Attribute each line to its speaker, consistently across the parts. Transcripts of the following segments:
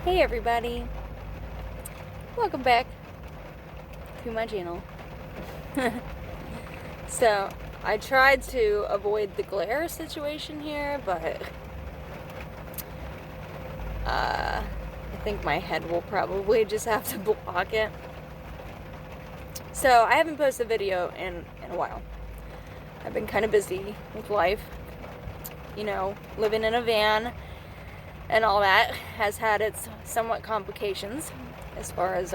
Speaker 1: Hey everybody, welcome back to my channel. So, I tried to avoid the glare situation here, but I think my head will probably just have to block it. So, I haven't posted a video in a while. I've been kind of busy with life. You know, living in a van and all that has had its somewhat complications as far as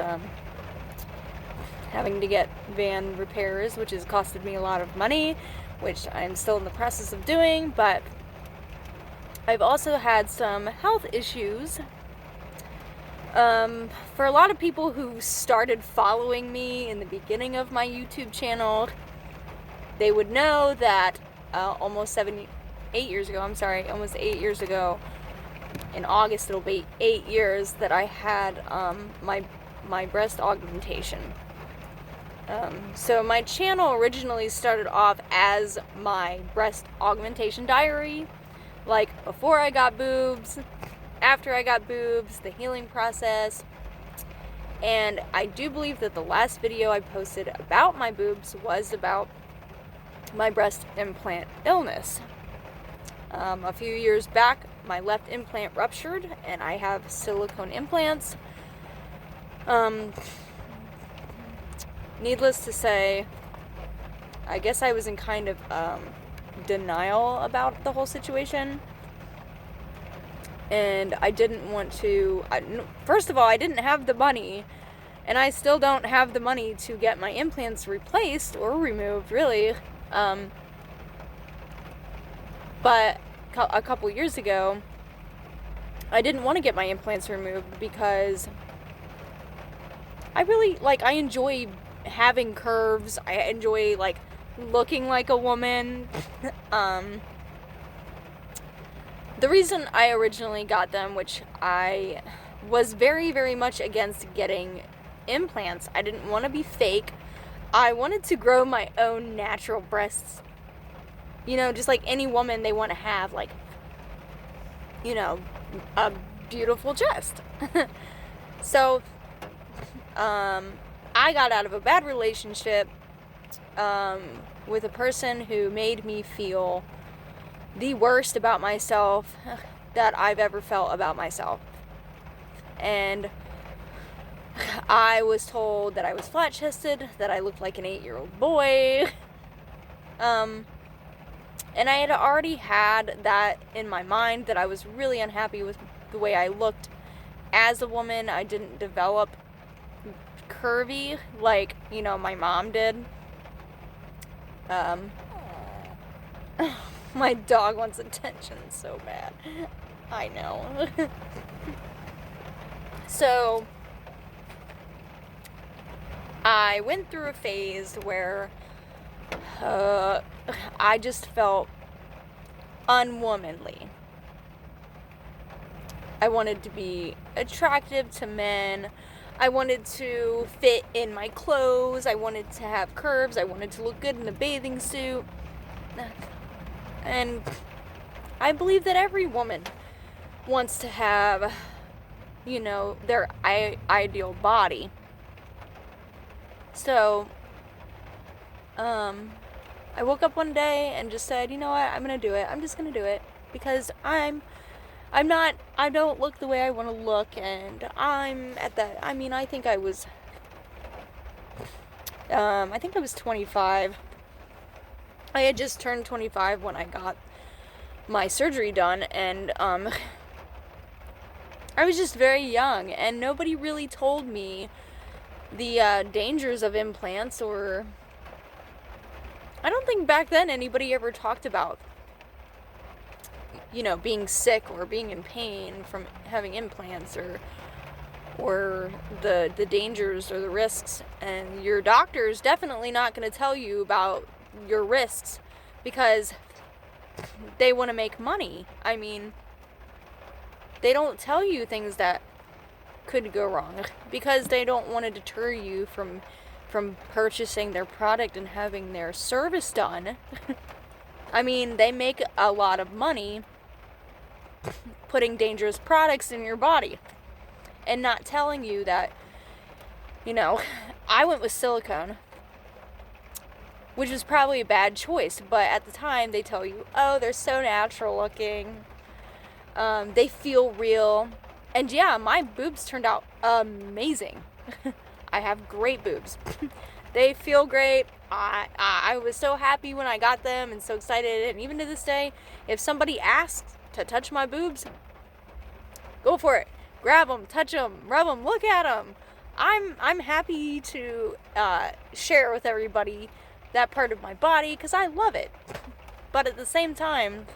Speaker 1: having to get van repairs, which has costed me a lot of money, which I'm still in the process of doing, but I've also had some health issues. For a lot of people who started following me in the beginning of my YouTube channel, they would know that almost 8 years ago, in August it'll be 8 years that I had my breast augmentation. So my channel originally started off as my breast augmentation diary, like before I got boobs, after I got boobs, the healing process, and I do believe that the last video I posted about my boobs was about my breast implant illness. A few years back, my left implant ruptured, and I have silicone implants. Needless to say, I guess I was in kind of denial about the whole situation. And I didn't want to... first of all, I didn't have the money, and I still don't have the money to get my implants replaced or removed, really. But a couple years ago, I didn't want to get my implants removed because I really, I enjoy having curves. I enjoy, looking like a woman. The reason I originally got them, which I was very, very much against getting implants, I didn't want to be fake. I wanted to grow my own natural breasts. You know, just like any woman, they want to have, a beautiful chest. So, I got out of a bad relationship with a person who made me feel the worst about myself that I've ever felt about myself. And I was told that I was flat-chested, that I looked like an 8-year-old boy. And I had already had that in my mind, that I was really unhappy with the way I looked as a woman. I didn't develop curvy like, my mom did. My dog wants attention so bad. I know. So, I went through a phase where I just felt unwomanly. I wanted to be attractive to men. I wanted to fit in my clothes. I wanted to have curves. I wanted to look good in a bathing suit. And I believe that every woman wants to have, their ideal body. So, I woke up one day and just said, you know what, I'm gonna do it. I'm just gonna do it because I don't look the way I want to look, and I'm at that. I think I was 25. I had just turned 25 when I got my surgery done, and I was just very young, and nobody really told me the dangers of implants, or I don't think back then anybody ever talked about, being sick or being in pain from having implants, or the dangers or the risks. And your doctor's definitely not going to tell you about your risks because they want to make money. They don't tell you things that could go wrong because they don't want to deter you from purchasing their product and having their service done. They make a lot of money putting dangerous products in your body. and not telling you that, you know, I went with silicone, which was probably a bad choice, but at the time they tell you, oh, they're so natural looking, they feel real, and yeah, my boobs turned out amazing. I have great boobs. They feel great. I was so happy when I got them and so excited, and even to this day, if somebody asks to touch my boobs, go for it. Grab them, touch them, rub them, look at them. I'm happy to share with everybody that part of my body because I love it. But at the same time,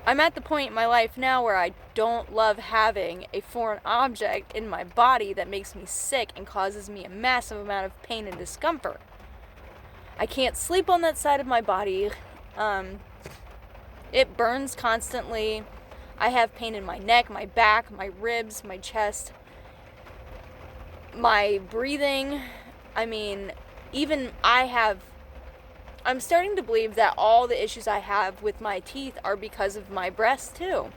Speaker 1: I'm at the point in my life now where I don't love having a foreign object in my body that makes me sick and causes me a massive amount of pain and discomfort. I can't sleep on that side of my body. It burns constantly. I have pain in my neck, my back, my ribs, my chest, my breathing. I mean, even I'm starting to believe that all the issues I have with my teeth are because of my breasts too.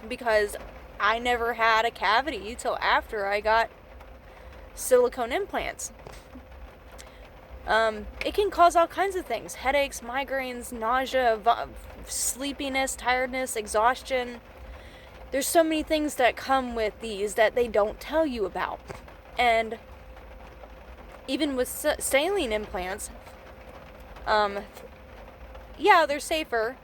Speaker 1: Because I never had a cavity till after I got silicone implants. It can cause all kinds of things: headaches, migraines, nausea, sleepiness, tiredness, exhaustion. There's so many things that come with these that they don't tell you about. And even with saline implants, yeah, they're safer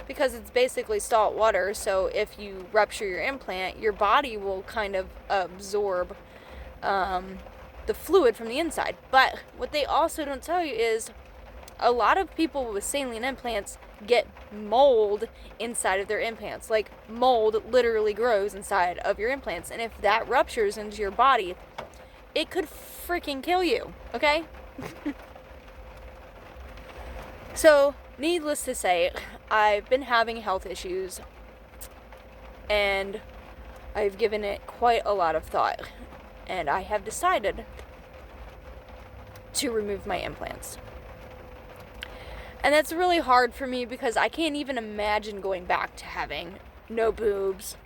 Speaker 1: because it's basically salt water. So if you rupture your implant, your body will kind of absorb the fluid from the inside. But what they also don't tell you is a lot of people with saline implants get mold inside of their implants. Like, mold literally grows inside of your implants, and if that ruptures into your body, it could freaking kill you, okay? So, needless to say, I've been having health issues, and I've given it quite a lot of thought, and I have decided to remove my implants. And that's really hard for me because I can't even imagine going back to having no boobs.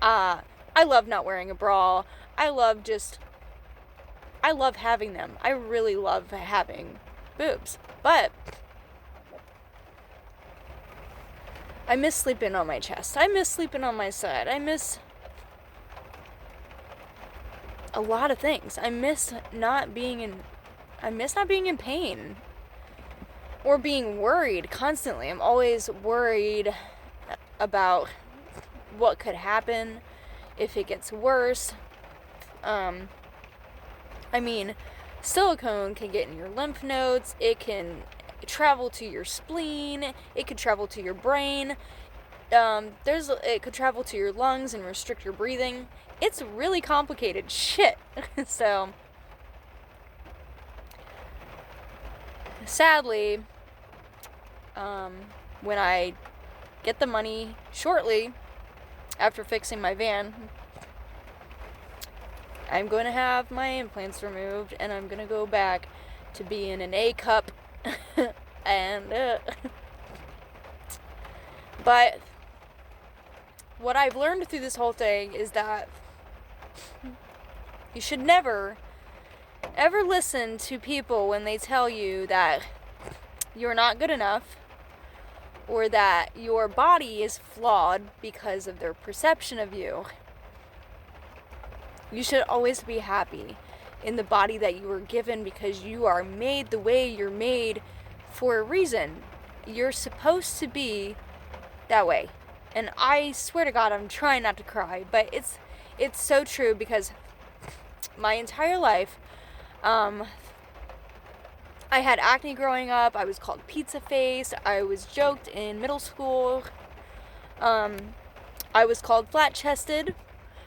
Speaker 1: I love not wearing a bra. I love having them. I really love having boobs. But I miss sleeping on my chest. I miss sleeping on my side. I miss a lot of things. I miss not being in pain or being worried constantly. I'm always worried about what could happen if it gets worse. I mean, silicone can get in your lymph nodes. It can travel to your spleen. It could travel to your brain. It could travel to your lungs and restrict your breathing. It's really complicated shit. So, sadly, when I get the money shortly after fixing my van, I'm going to have my implants removed, and I'm going to go back to being an A cup. And but what I've learned through this whole thing is that you should never ever listen to people when they tell you that you're not good enough, or that your body is flawed because of their perception of you. You should always be happy in the body that you were given, because you are made the way you're made for a reason. You're supposed to be that way. And I swear to God, I'm trying not to cry, but it's so true, because my entire life, I had acne growing up. I was called pizza face. I was joked in middle school. I was called flat chested.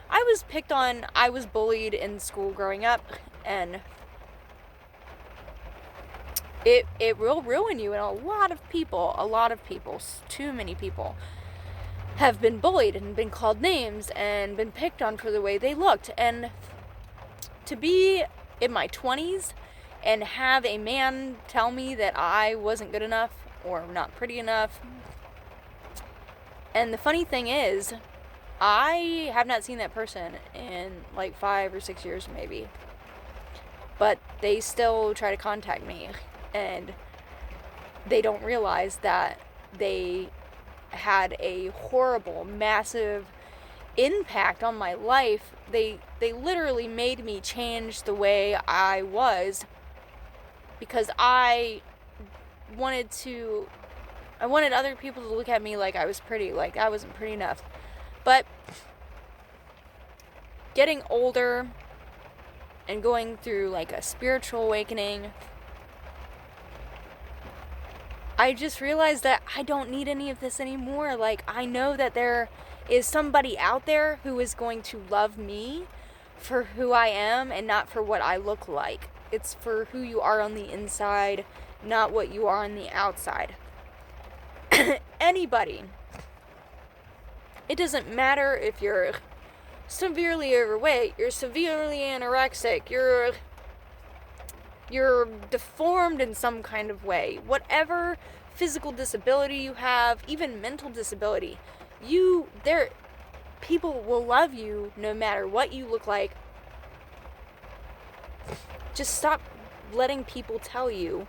Speaker 1: I was picked on. I was bullied in school growing up, and it will ruin you. And a lot of people, too many people, have been bullied and been called names and been picked on for the way they looked. And to be in my 20s and have a man tell me that I wasn't good enough or not pretty enough. And the funny thing is, I have not seen that person in like 5 or 6 years maybe. But they still try to contact me, and they don't realize that they had a horrible, massive impact on my life. They literally made me change the way I was, because I wanted other people to look at me like I was pretty, like I wasn't pretty enough. But getting older and going through like a spiritual awakening, I just realized that I don't need any of this anymore. Like, I know that there is somebody out there who is going to love me for who I am and not for what I look like. It's for who you are on the inside, not what you are on the outside. Anybody. It doesn't matter if you're severely overweight, you're severely anorexic, you're deformed in some kind of way, whatever physical disability you have, even mental disability, people will love you no matter what you look like. Just stop letting people tell you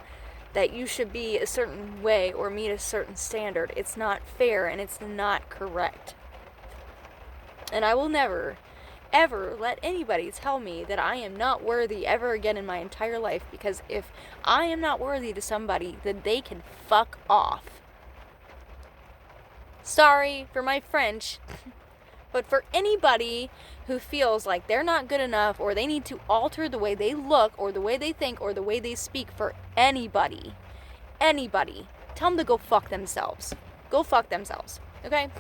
Speaker 1: that you should be a certain way or meet a certain standard. It's not fair and it's not correct. And I will never, ever let anybody tell me that I am not worthy ever again in my entire life, because if I am not worthy to somebody, then they can fuck off. Sorry for my French, but for anybody who feels like they're not good enough, or they need to alter the way they look or the way they think or the way they speak, for anybody, tell them to go fuck themselves. Go fuck themselves, okay?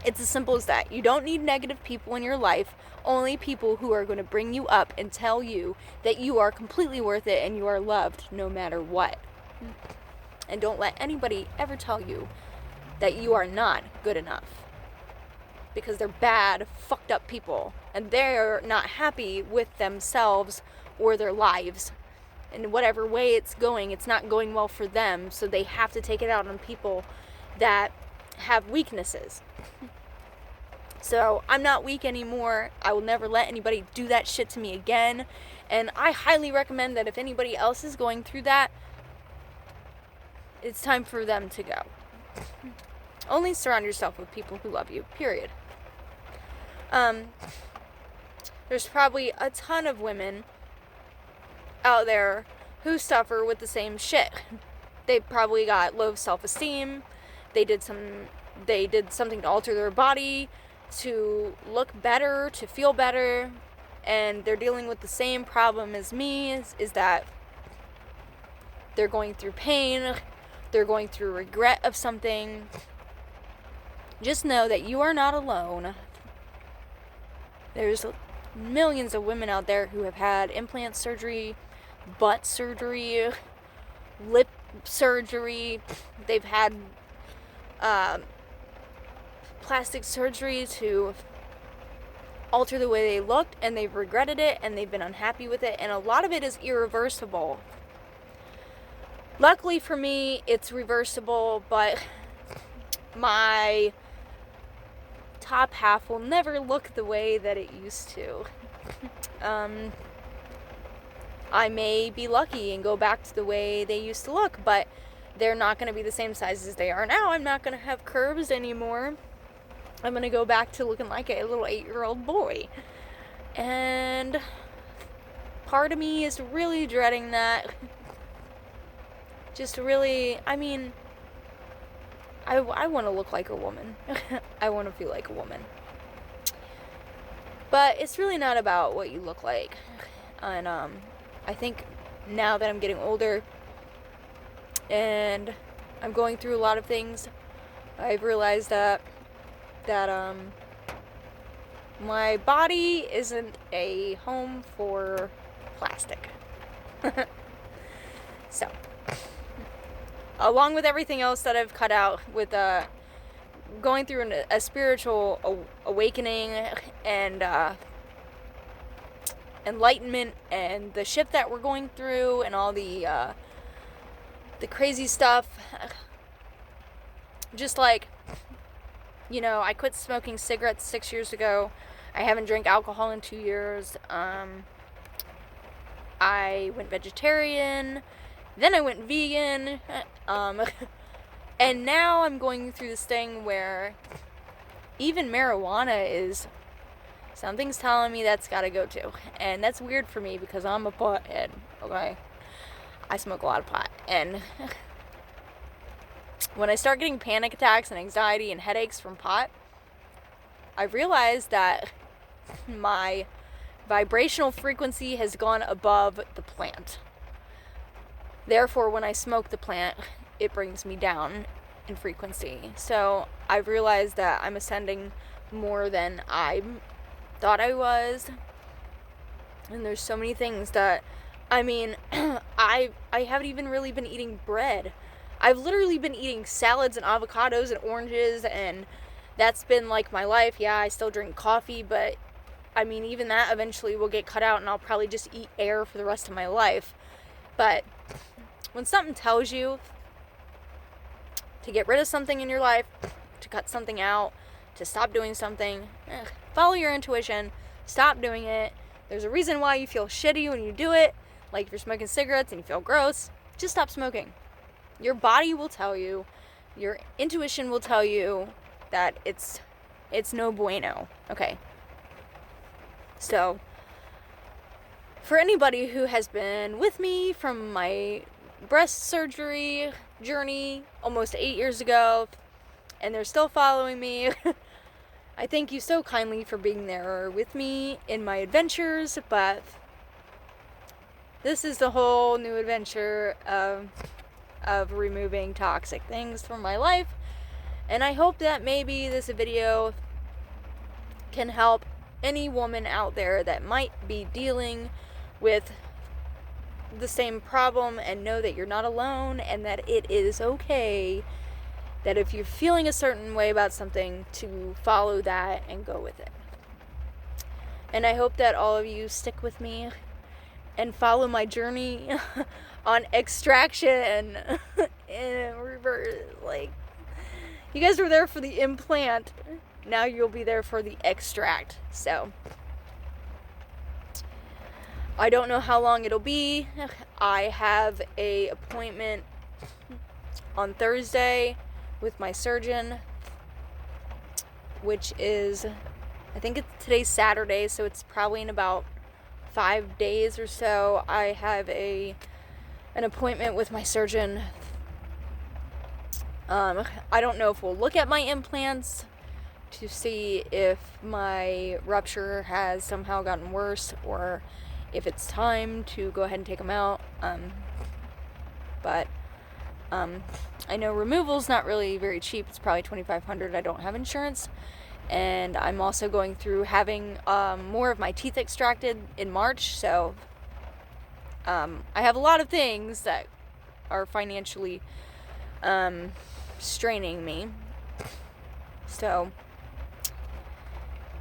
Speaker 1: It's as simple as that. You don't need negative people in your life, only people who are going to bring you up and tell you that you are completely worth it and you are loved no matter what. And don't let anybody ever tell you that you are not good enough, because they're bad, fucked up people, and they're not happy with themselves or their lives. In whatever way it's not going well for them, so they have to take it out on people that have weaknesses. So I'm not weak anymore. I will never let anybody do that shit to me again. And I highly recommend that if anybody else is going through that, it's time for them to go. Only surround yourself with people who love you, period. There's probably a ton of women out there who suffer with the same shit. They probably got low self-esteem. They did something to alter their body to look better, to feel better, and they're dealing with the same problem as me, is that they're going through pain, they're going through regret of something. Just know that you are not alone. There's millions of women out there who have had implant surgery, butt surgery, lip surgery. They've had plastic surgery to alter the way they looked, and they've regretted it and they've been unhappy with it, and a lot of it is irreversible. Luckily for me, it's reversible, but my top half will never look the way that it used to. I may be lucky and go back to the way they used to look, but they're not going to be the same size as they are now. I'm not going to have curves anymore. I'm going to go back to looking like a little 8-year-old boy. And part of me is really dreading that. Just really, I want to look like a woman. I want to feel like a woman. But it's really not about what you look like. And I think now that I'm getting older and I'm going through a lot of things, I've realized that my body isn't a home for plastic. So, along with everything else that I've cut out with going through a spiritual awakening and enlightenment, and the shift that we're going through, and all the crazy stuff, just like You know, I quit smoking cigarettes 6 years ago. I haven't drank alcohol in 2 years. I went vegetarian. Then I went vegan. And now I'm going through this thing where even marijuana is... Something's telling me that's gotta go too. And that's weird for me because I'm a pothead, okay? I smoke a lot of pot. And when I start getting panic attacks and anxiety and headaches from pot, I realized that my vibrational frequency has gone above the plant. Therefore, when I smoke the plant, it brings me down in frequency. So I've realized that I'm ascending more than I thought I was. And there's so many things that, I mean, I haven't even really been eating bread. I've literally been eating salads and avocados and oranges, and that's been like my life. Yeah, I still drink coffee, but I mean, even that eventually will get cut out and I'll probably just eat air for the rest of my life. But when something tells you to get rid of something in your life, to cut something out, to stop doing something, follow your intuition, stop doing it. There's a reason why you feel shitty when you do it. Like if you're smoking cigarettes and you feel gross, just stop smoking. Your body will tell you, your intuition will tell you that it's no bueno. Okay. So, for anybody who has been with me from my breast surgery journey almost 8 years ago, and they're still following me, I thank you so kindly for being there with me in my adventures, but this is the whole new adventure of removing toxic things from my life, and I hope that maybe this video can help any woman out there that might be dealing with the same problem and know that you're not alone and that it is okay, that if you're feeling a certain way about something, to follow that and go with it. And I hope that all of you stick with me and follow my journey on extraction and reverse. Like, you guys were there for the implant, now you'll be there for the extract. So I don't know how long it'll be. I have a appointment on Thursday with my surgeon, which is, I think today's Saturday, so it's probably in about 5 days or so. I have an appointment with my surgeon. I don't know if we'll look at my implants to see if my rupture has somehow gotten worse or if it's time to go ahead and take them out. But I know removal's not really very cheap. It's probably $2,500. I don't have insurance. And I'm also going through having more of my teeth extracted in March. So I have a lot of things that are financially straining me. So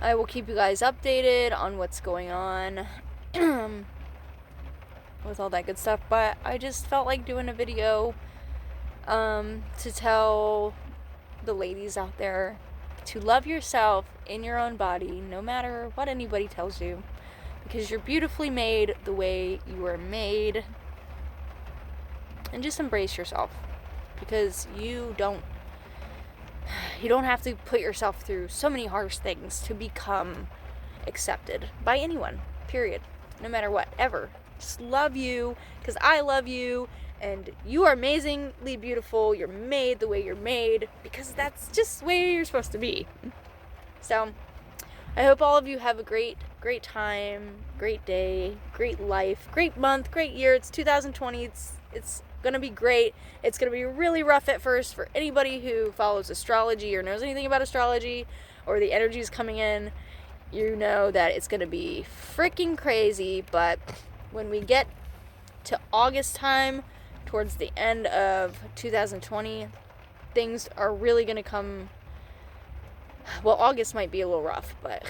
Speaker 1: I will keep you guys updated on what's going on with all that good stuff. But I just felt like doing a video to tell the ladies out there to love yourself in your own body, no matter what anybody tells you, because you're beautifully made the way you are made. And just embrace yourself, because you don't have to put yourself through so many harsh things to become accepted by anyone, period. No matter what, ever. Just love you, because I love you, and you are amazingly beautiful. You're made the way you're made, because that's just the way you're supposed to be. So I hope all of you have a great time, great day, great life, great month, great year. It's 2020. It's gonna be great. It's gonna be really rough at first for anybody who follows astrology or knows anything about astrology or the energies coming in. You know that it's gonna be freaking crazy, but when we get to August time, towards the end of 2020, things are really gonna come. Well, August might be a little rough, but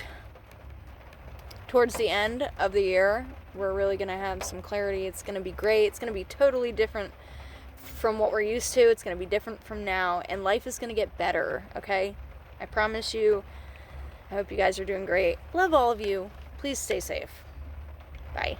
Speaker 1: towards the end of the year, we're really gonna have some clarity. It's gonna be great. It's gonna be totally different from what we're used to. It's gonna be different from now, and life is gonna get better, okay? I promise you. I hope you guys are doing great. Love all of you. Please stay safe. Bye.